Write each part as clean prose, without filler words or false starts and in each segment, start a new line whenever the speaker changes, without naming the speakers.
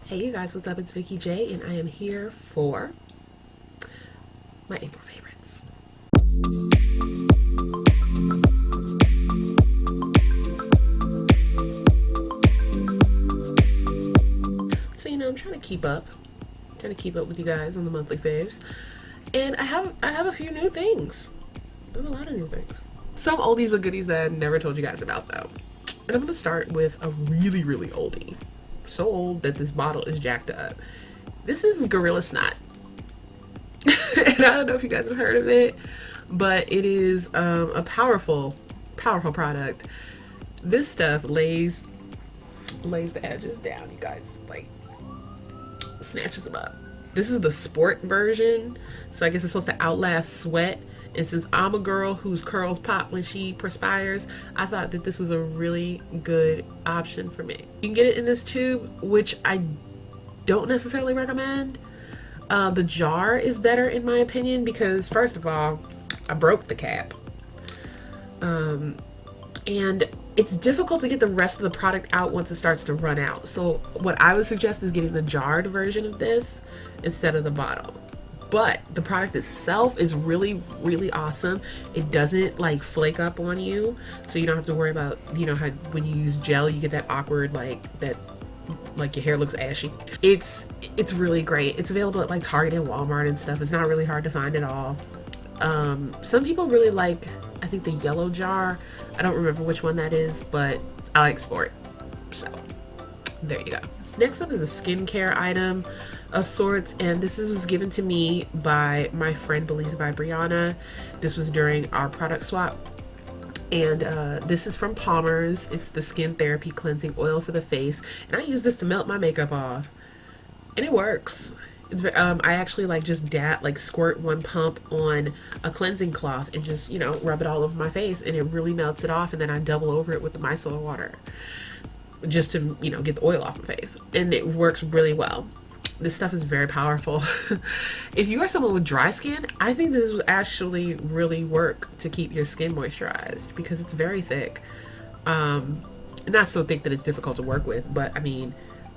Hey you guys, what's up? It's Vikeejeah and I am here for my April favorites. So I'm trying to keep up with you guys on the monthly faves. And I have a few new things. I have a lot of new things. Some oldies but goodies that I never told you guys about though. And I'm gonna start with a really, really oldie. So old that this bottle is jacked up. This is Gorilla Snot. And I don't know if you guys have heard of it, but it is a powerful product. This stuff lays the edges down, you guys, like snatches them up. This is the sport version, so I guess it's supposed to outlast sweat. And since I'm a girl whose curls pop when she perspires, I thought that this was a really good option for me. You can get it in this tube, which I don't necessarily recommend. The jar is better in my opinion because first of all, I broke the cap. And it's difficult to get the rest of the product out once it starts to run out. So what I would suggest is getting the jarred version of this instead of the bottle. But the product itself is really, really awesome. It doesn't like flake up on you, so you don't have to worry about, how when you use gel you get that awkward like your hair looks ashy. It's really great. It's available at like Target and Walmart and stuff. It's not really hard to find at all. Some people really like, I think, the yellow jar. I don't remember which one that is, but I like sport. So there you go. Next up is a skincare item of sorts, and this was given to me by my friend Belize by Brianna. This was during our product swap, and this is from Palmer's. It's the Skin Therapy Cleansing Oil for the face, and I use this to melt my makeup off, and it works. It's, I actually just squirt one pump on a cleansing cloth and just rub it all over my face, and it really melts it off, and then I double over it with the micellar water just to get the oil off my face, and it works really well. This stuff is very powerful. If you are someone with dry skin, I think this will actually really work to keep your skin moisturized because it's very thick. Not so thick that it's difficult to work with, but I mean,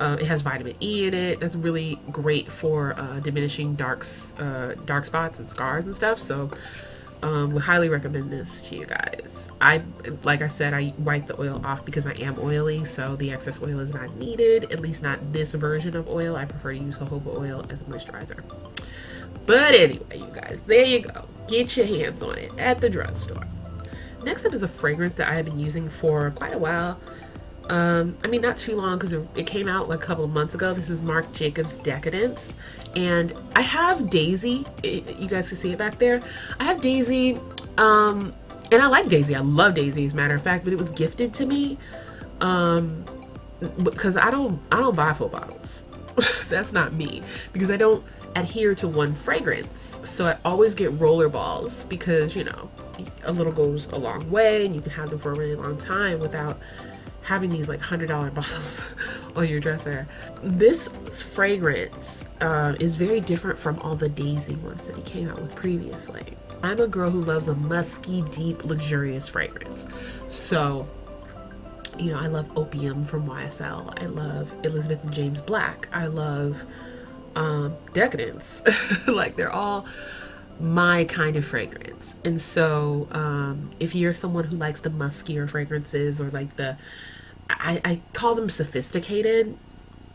it has vitamin E in it. That's really great for diminishing dark spots and scars and stuff. So would highly recommend this to you guys. Like I said, I wipe the oil off because I am oily, so the excess oil is not needed, at least not this version of oil. I prefer to use jojoba oil as a moisturizer. But anyway, you guys, there you go. Get your hands on it at the drugstore. Next up is a fragrance that I have been using for quite a while. I mean, not too long because it came out like a couple of months ago. This is Marc Jacobs Decadence, and I have Daisy. You guys can see it back there. I have Daisy, and I like Daisy. I love Daisy, as a matter of fact. But it was gifted to me because I don't buy full bottles. That's not me, because I don't adhere to one fragrance. So I always get Rollerballs because a little goes a long way, and you can have them for a really long time without having these like $100 bottles on your dresser. This fragrance is very different from all the Daisy ones that he came out with previously. I'm a girl who loves a musky, deep, luxurious fragrance. So, I love Opium from YSL. I love Elizabeth and James Black. I love Decadence. Like, they're all my kind of fragrance. And so if you're someone who likes the muskier fragrances, or like I call them sophisticated.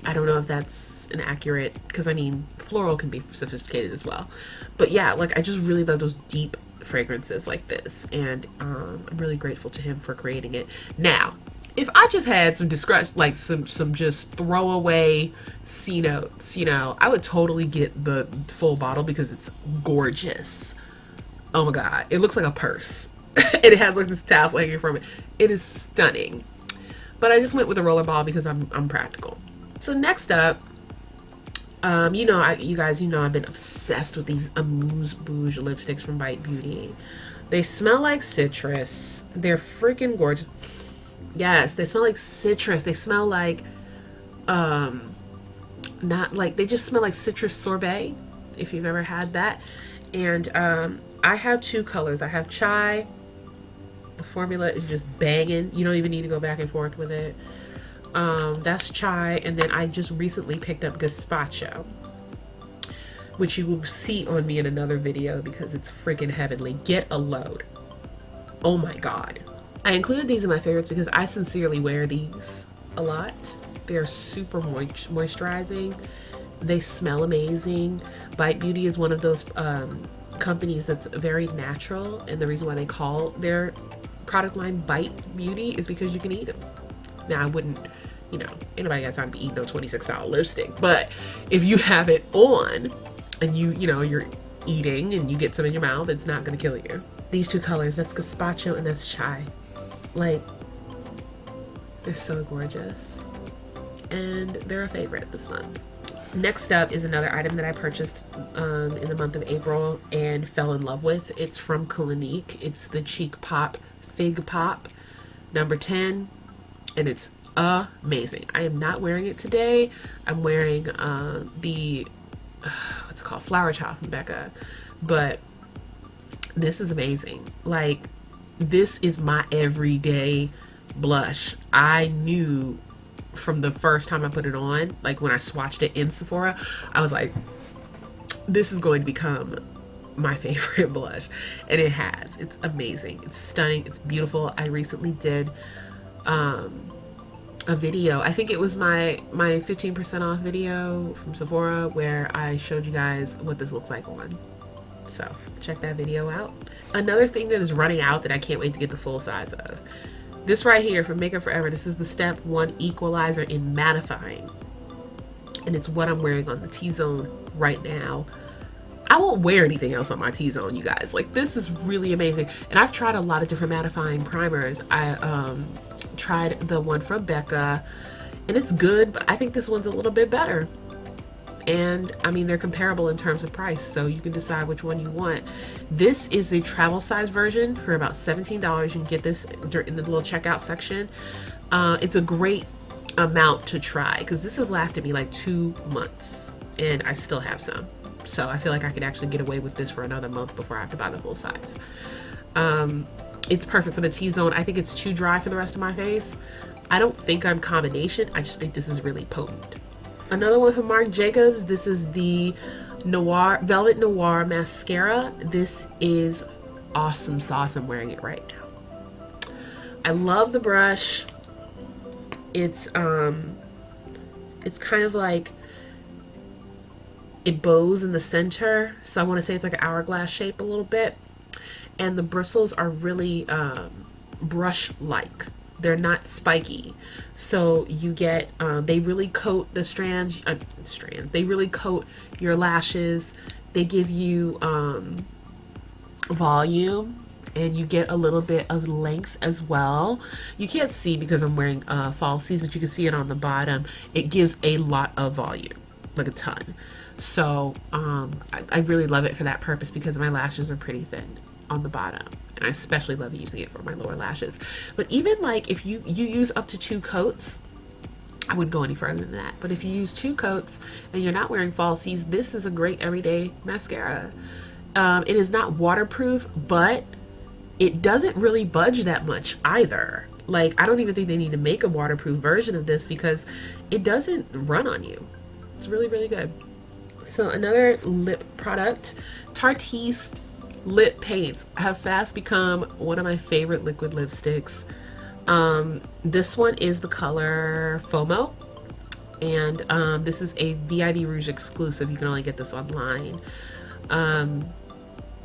I don't know if that's an accurate, because I mean floral can be sophisticated as well, but yeah, like I just really love those deep fragrances like this, and I'm really grateful to him for creating it. Now if I just had some discretion, like some just throwaway C notes, I would totally get the full bottle because it's gorgeous. Oh my god, it looks like a purse. And it has like this tassel hanging from it. It is stunning. But I just went with a Rollerball because I'm practical. So next up, you guys I've been obsessed with these Amuse Bouche lipsticks from Bite Beauty. They smell like citrus. They're freaking gorgeous. Yes, they smell like citrus. They smell like, they just smell like citrus sorbet, if you've ever had that. And I have two colors. I have Chai. The formula is just banging. You don't even need to go back and forth with it. That's chai. And then I just recently picked up Gazpacho, which you will see on me in another video because it's freaking heavenly. Get a load. Oh my god. I included these in my favorites because I sincerely wear these a lot. They're super moisturizing. They smell amazing. Bite Beauty is one of those companies that's very natural, and the reason why they call their product line Bite Beauty is because you can eat them. Now I wouldn't, you know, anybody got time to eat no $26 lipstick, but if you have it on and you know, you're eating and you get some in your mouth, it's not gonna kill you. These two colors, that's Gazpacho and that's Chai. Like, they're so gorgeous. And they're a favorite this month. Next up is another item that I purchased in the month of April and fell in love with. It's from Clinique. It's the Cheek Pop Fig Pop number 10. And it's amazing. I am not wearing it today. I'm wearing the, what's it called? Flower Child from Becca. But this is amazing. Like, this is my everyday blush. I knew from the first time I put it on, like when I swatched it in Sephora, I was like, this is going to become my favorite blush. And it has. It's amazing. It's stunning. It's beautiful. I recently did a video. I think it was my 15% off video from Sephora where I showed you guys what this looks like on. So check that video out. Another thing that is running out that I can't wait to get the full size of. This right here from Makeup Forever. This is the Step 1 Equalizer in Mattifying. And it's what I'm wearing on the T-zone right now. I won't wear anything else on my T-zone, you guys. Like, this is really amazing. And I've tried a lot of different mattifying primers. I tried the one from Becca, and it's good, but I think this one's a little bit better. And I mean, they're comparable in terms of price, so you can decide which one you want. This is a travel size version for about $17. You can get this in the little checkout section. It's a great amount to try because this has lasted me like 2 months and I still have some. So I feel like I could actually get away with this for another month before I have to buy the full size. It's perfect for the T-zone. I think it's too dry for the rest of my face. I don't think I'm combination. I just think this is really potent. Another one from Marc Jacobs. This is the Noir, Velvet Noir Mascara. This is awesome sauce. I'm wearing it right now. I love the brush. It's kind of like, it bows in the center. So I want to say it's like an hourglass shape a little bit. And the bristles are really brush-like. They're not spiky. So you get, they really coat the strands, they really coat your lashes. They give you volume, and you get a little bit of length as well. You can't see because I'm wearing falsies, but you can see it on the bottom. It gives a lot of volume, like a ton. So I really love it for that purpose because my lashes are pretty thin on the bottom. And I especially love using it for my lower lashes. But even like if you use up to 2 coats, I wouldn't go any further than that. But if you use 2 coats and you're not wearing falsies, this is a great everyday mascara. It is not waterproof, but it doesn't really budge that much either. Like, I don't even think they need to make a waterproof version of this because it doesn't run on you. It's really, really good. So another lip product, Tarteist lip paints have fast become one of my favorite liquid lipsticks. This one is the color Fomo, and this is a VIB Rouge exclusive. You can only get this online. I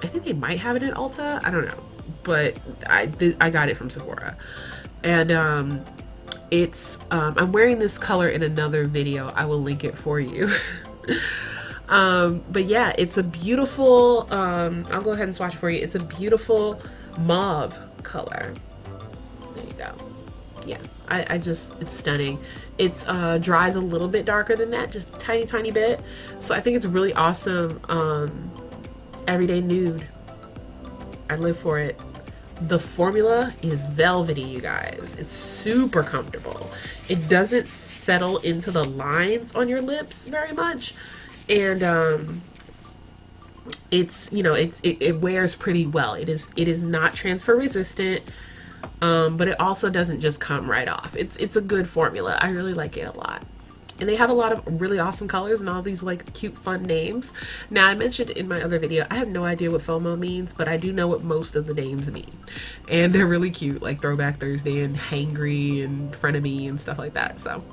think they might have it in Ulta, I don't know, but I got it from Sephora. And it's I'm wearing this color in another video. I will link it for you. But yeah, it's a beautiful, I'll go ahead and swatch it for you. It's a beautiful mauve color. There you go. Yeah, I just, it's stunning. It's dries a little bit darker than that, just a tiny bit. So I think it's really awesome everyday nude. I live for it. The formula is velvety, you guys. It's super comfortable. It doesn't settle into the lines on your lips very much. And it's, you know, it wears pretty well. It is not transfer resistant. but it also doesn't just come right off. It's a good formula. I really like it a lot. And they have a lot of really awesome colors and all these like cute fun names. Now, I mentioned in my other video, I have no idea what FOMO means, but I do know what most of the names mean. And they're really cute, like Throwback Thursday and Hangry and Frenemy and stuff like that. So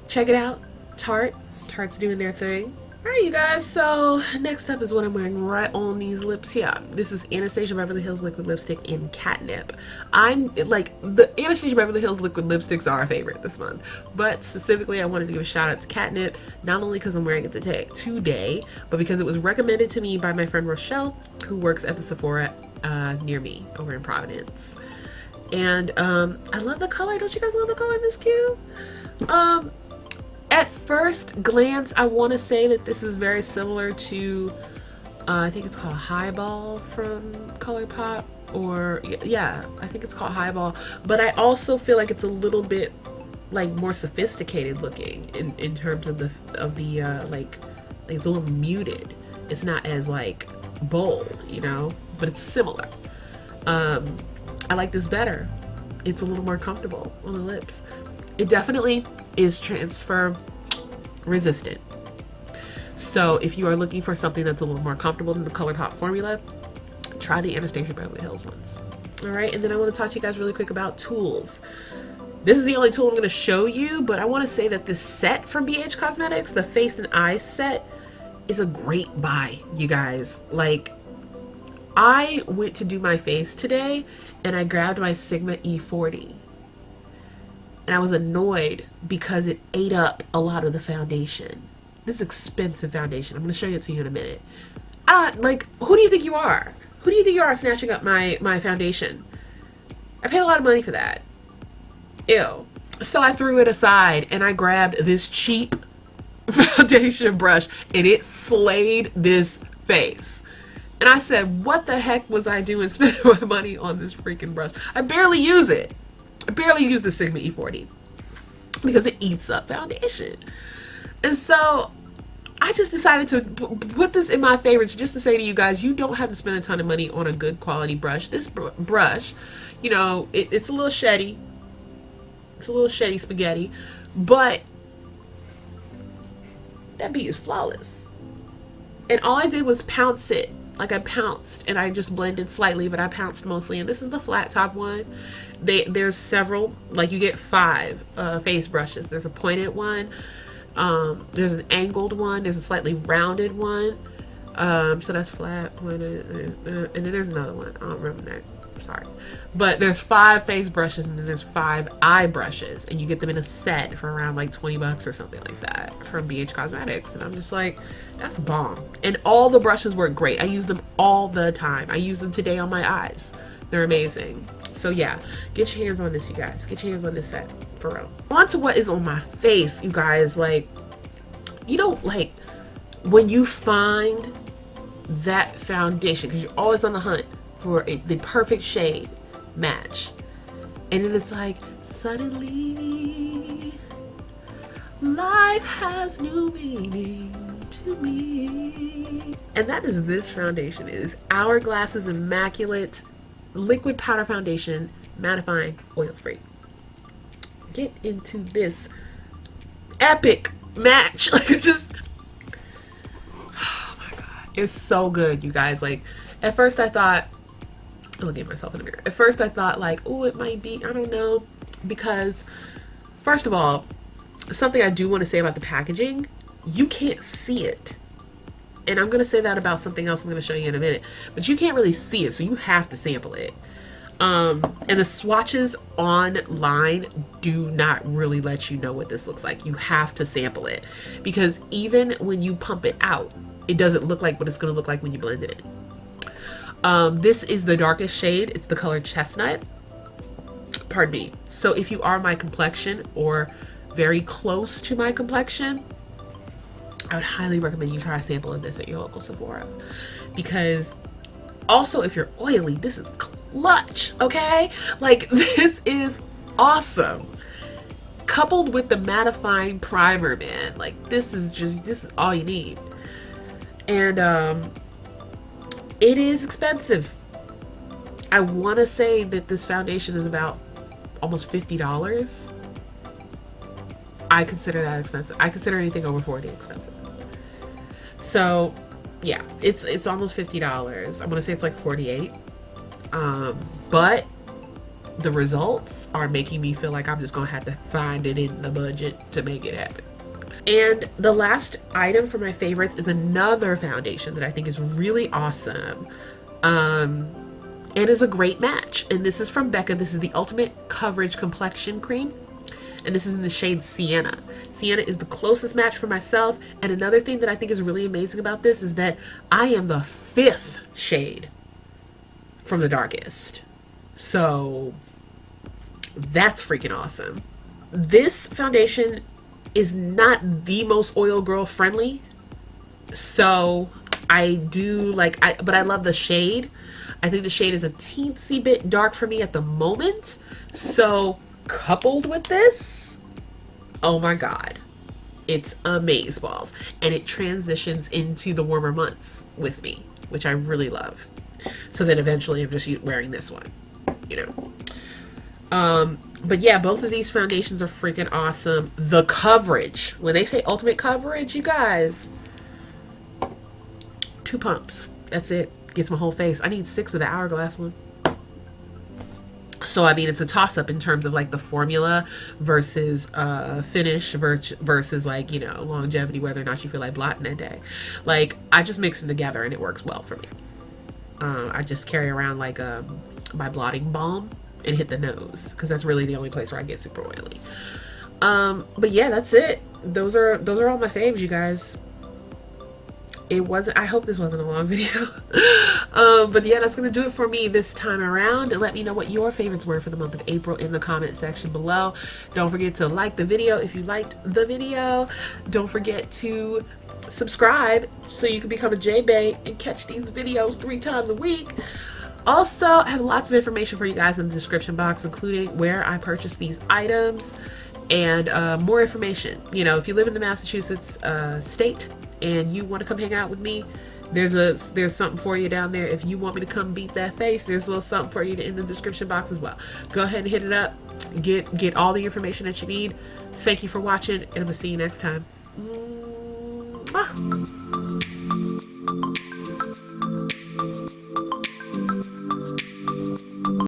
check it out. Tarte's doing their thing. Alright, you guys, so next up is what I'm wearing right on these lips here. This is Anastasia Beverly Hills Liquid Lipstick in Catnip. I'm like, the Anastasia Beverly Hills liquid lipsticks are our favorite this month, but specifically I wanted to give a shout out to Catnip, not only because I'm wearing it today, but because it was recommended to me by my friend Rochelle, who works at the Sephora near me over in Providence. And I love the color. Don't you guys love the color? This cute. At first glance, I want to say that this is very similar to, I think it's called Highball from ColourPop, or yeah, I think it's called Highball. But I also feel like it's a little bit like more sophisticated looking in terms of the like it's a little muted. It's not as like bold, you know, but it's similar. I like this better. It's a little more comfortable on the lips. It definitely is transfer resistant. So if you are looking for something that's a little more comfortable than the ColourPop formula, try the Anastasia Beverly Hills ones. All right, and then I want to talk to you guys really quick about tools. This is the only tool I'm going to show you, but I want to say that this set from BH Cosmetics, the face and eyes set, is a great buy, you guys. Like, I went to do my face today and I grabbed my Sigma E40. And I was annoyed because it ate up a lot of the foundation. This expensive foundation. I'm going to show it to you in a minute. Like, who do you think you are? Who do you think you are snatching up my foundation? I paid a lot of money for that. Ew. So I threw it aside and I grabbed this cheap foundation brush and it slayed this face. And I said, what the heck was I doing spending my money on this freaking brush? I barely use it. I barely use the Sigma E40 because it eats up foundation. And so I just decided to put this in my favorites just to say to you guys, you don't have to spend a ton of money on a good quality brush. This brush, you know, it's a little sheddy. It's a little sheddy spaghetti, but that beat is flawless. And all I did was pounce it. Like I pounced and I just blended slightly, but I pounced mostly. And this is the flat top one. There's several, like you get 5 face brushes. There's a pointed one, there's an angled one, there's a slightly rounded one, so that's flat, pointed, and then there's another one. I don't remember that. Sorry, but there's 5 face brushes and then there's 5 eye brushes, and you get them in a set for around like 20 bucks or something like that from BH Cosmetics. And I'm just like, that's bomb. And all the brushes work great. I use them all the time. I use them today on my eyes. They're amazing. So yeah, get your hands on this, you guys. Get your hands on this set, for real. On to what is on my face, you guys. Like, you know, like when you find that foundation, because you're always on the hunt for the perfect shade match, and then it's like, suddenly life has new meaning to me. And that is this foundation. It is Hourglass's Immaculate Liquid Powder Foundation, mattifying, oil-free. Get into this epic match. Like, just, oh my god, it's so good, you guys. Like, at first I thought, I'm looking at myself in the mirror. At first I thought like, oh, it might be, I don't know, because first of all, something I do want to say about the packaging, you can't see it. And I'm going to say that about something else I'm going to show you in a minute. But you can't really see it, so you have to sample it. And the swatches online do not really let you know what this looks like. You have to sample it. Because even when you pump it out, it doesn't look like what it's going to look like when you blend it in. This is the darkest shade. It's the color Chesnut. Pardon me. So if you are my complexion or very close to my complexion, I would highly recommend you try a sample of this at your local Sephora. Because also, if you're oily, this is clutch, okay? Like, this is awesome. Coupled with the mattifying primer, man. Like, this is all you need. And it is expensive. I want to say that this foundation is about almost $50. I consider that expensive. I consider anything over 40 expensive. So yeah, it's almost $50. I'm gonna say it's like 48. But the results are making me feel like I'm just gonna have to find it in the budget to make it happen. And the last item for my favorites is another foundation that I think is really awesome. And is a great match. And this is from Becca. This is the Ultimate Coverage Complexion Cream. And this is in the shade Sienna. Sienna is the closest match for myself. And another thing that I think is really amazing about this is that I am the 5th shade from the darkest. So that's freaking awesome. This foundation is not the most oil girl friendly. So I do like, but I love the shade. I think the shade is a teensy bit dark for me at the moment. So coupled with this, oh my god, it's amazeballs. And it transitions into the warmer months with me, which I really love. So then eventually I'm just wearing this one, you know. But yeah, both of these foundations are freaking awesome. The coverage, when they say ultimate coverage, you guys, 2 pumps, that's it. Gets my whole face. I need 6 of the Hourglass one. So I mean, it's a toss-up in terms of like the formula versus finish versus like, you know, longevity, whether or not you feel like blotting that day. Like, I just mix them together and it works well for me. I just carry around like my blotting balm and hit the nose, because that's really the only place where I get super oily. But yeah, that's it. Those are all my faves, you guys. I hope this wasn't a long video. But yeah, that's gonna do it for me this time around. And let me know what your favorites were for the month of April in the comment section below. Don't forget to like the video if you liked the video. Don't forget to subscribe so you can become a J-Bay and catch these videos 3 times a week. Also, I have lots of information for you guys in the description box, including where I purchased these items and more information. You know, if you live in the Massachusetts state and you want to come hang out with me, there's something for you down there. If you want me to come beat that face, there's a little something for you in the description box as well. Go ahead and hit it up. Get all the information that you need. Thank you for watching, and I'm gonna see you next time. Mwah.